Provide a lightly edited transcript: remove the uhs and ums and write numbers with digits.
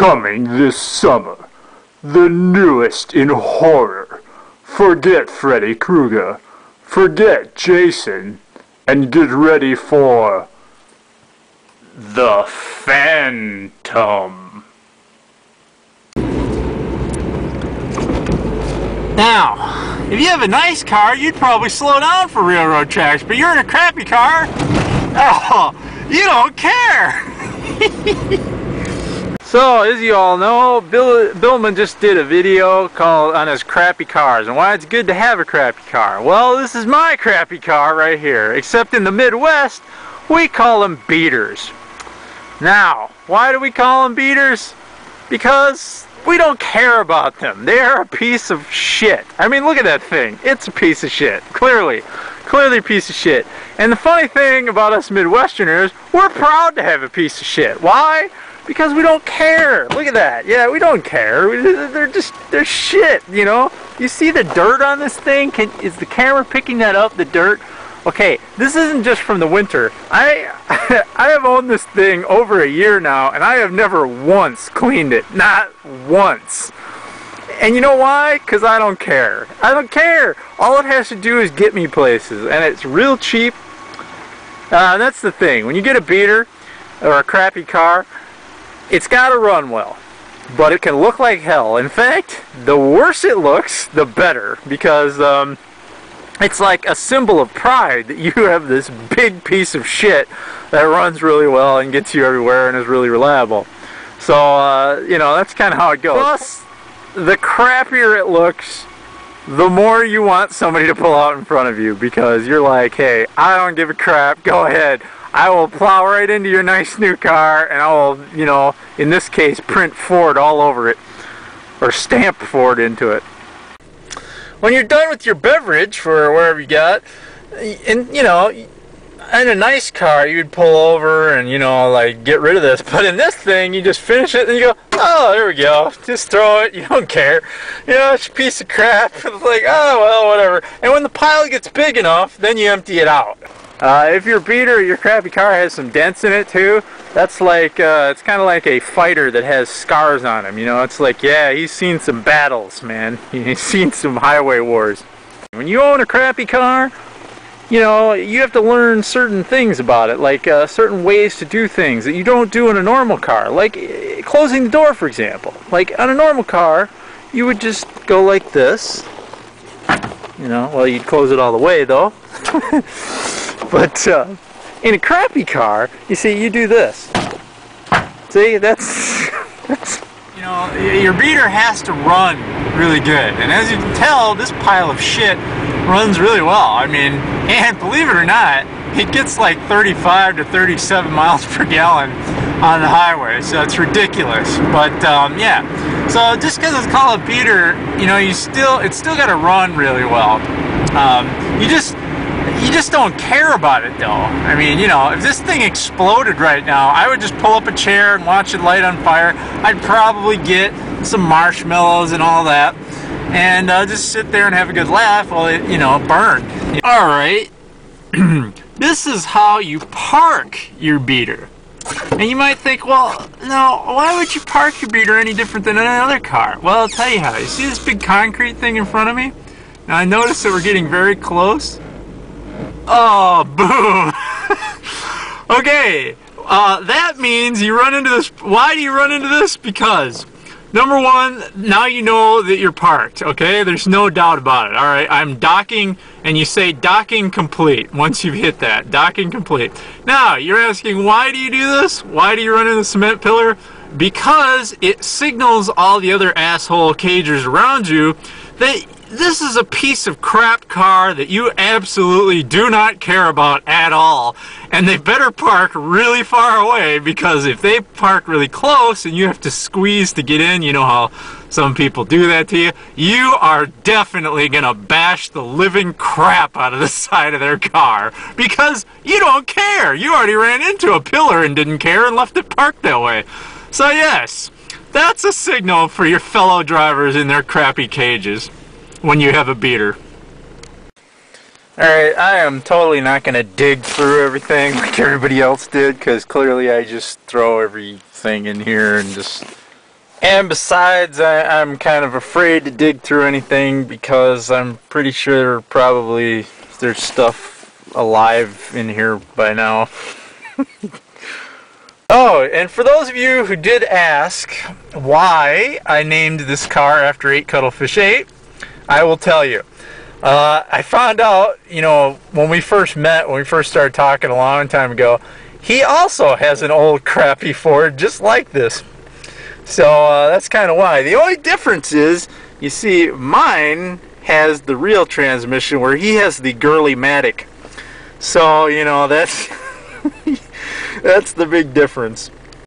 Coming this summer, the newest in horror. Forget Freddy Krueger, forget Jason, and get ready for the Phantom. Now, if you have a nice car, you'd probably slow down for railroad tracks, but you're in a crappy car, oh, you don't care. So, as you all know, Billman just did a video called on his crappy cars and why it's good to have a crappy car. Well, this is my crappy car right here, except in the Midwest, we call them beaters. Now, why do we call them beaters? Because we don't care about them. They are a piece of shit. I mean, look at that thing. It's a piece of shit. Clearly a piece of shit. And the funny thing about us Midwesterners, we're proud to have a piece of shit. Why? Because we don't care. Look at that. Yeah, we don't care. They're shit, you know? You see the dirt on this thing? Is the camera picking that up, the dirt? Okay, this isn't just from the winter. I have owned this thing over a year now, and I have never once cleaned it. Not once. And you know why? Because I don't care. I don't care. All it has to do is get me places, and it's real cheap. That's the thing. When you get a beater or a crappy car, it's got to run well, but it can look like hell. In fact, the worse it looks, the better, because it's like a symbol of pride that you have this big piece of shit that runs really well and gets you everywhere and is really reliable. So, you know, that's kind of how it goes. Plus, the crappier it looks, the more you want somebody to pull out in front of you, because you're like, hey, I don't give a crap, go ahead. I will plow right into your nice new car, and I will, you know, in this case, print Ford all over it, or stamp Ford into it. When you're done with your beverage for wherever you got, and, you know, in a nice car, you'd pull over and, you know, like, get rid of this. But in this thing, you just finish it, and you go, oh, there we go. Just throw it. You don't care. You know, it's a piece of crap. It's like, oh, well, whatever. And when the pile gets big enough, then you empty it out. If your beater or your crappy car has some dents in it too, that's like, it's kind of like a fighter that has scars on him, you know, it's like, yeah, he's seen some battles, man, he's seen some highway wars. When you own a crappy car, you know, you have to learn certain things about it, like certain ways to do things that you don't do in a normal car, like closing the door, for example. Like on a normal car, you would just go like this, you know, well, you'd close it all the way though. But in a crappy car, you see, you do this. See, that's you know, your beater has to run really good. And as you can tell, this pile of shit runs really well. I mean, and believe it or not, it gets like 35 to 37 miles per gallon on the highway. So it's ridiculous. But yeah, so just because it's called a beater, you know, it's still got to run really well. You just don't care about it though. I mean, you know, if this thing exploded right now, I would just pull up a chair and watch it light on fire. I'd probably get some marshmallows and all that, and just sit there and have a good laugh while it, you know, burned. Alright, this is how you park your beater. And you might think, well, no, why would you park your beater any different than any other car? Well, I'll tell you how. You see this big concrete thing in front of me? Now I notice that we're getting very close. Oh, boom. Okay, that means you run into this. Why do you run into this? Because, number one, now you know that you're parked, okay? There's no doubt about it, all right? I'm docking, and you say docking complete once you've hit that. Docking complete. Now, you're asking, why do you do this? Why do you run into the cement pillar? Because it signals all the other asshole cagers around you that this is a piece of crap car that you absolutely do not care about at all, and they better park really far away, because if they park really close and you have to squeeze to get in, you know how some people do that to you, you are definitely gonna bash the living crap out of the side of their car, because you don't care. You already ran into a pillar and didn't care and left it parked that way. So yes, that's a signal for your fellow drivers in their crappy cages when you have a beater. Alright, I am totally not going to dig through everything like everybody else did, because clearly I just throw everything in here and just And besides, I'm kind of afraid to dig through anything because I'm pretty sure probably there's stuff alive in here by now. Oh, and for those of you who did ask why I named this car after 8 Cuttlefish 8, I will tell you. I found out, you know, when we first met, when we first started talking a long time ago, he also has an old crappy Ford just like this. So that's kind of why. The only difference is, you see, mine has the real transmission where he has the Girly-matic. So, you know, that's that's the big difference.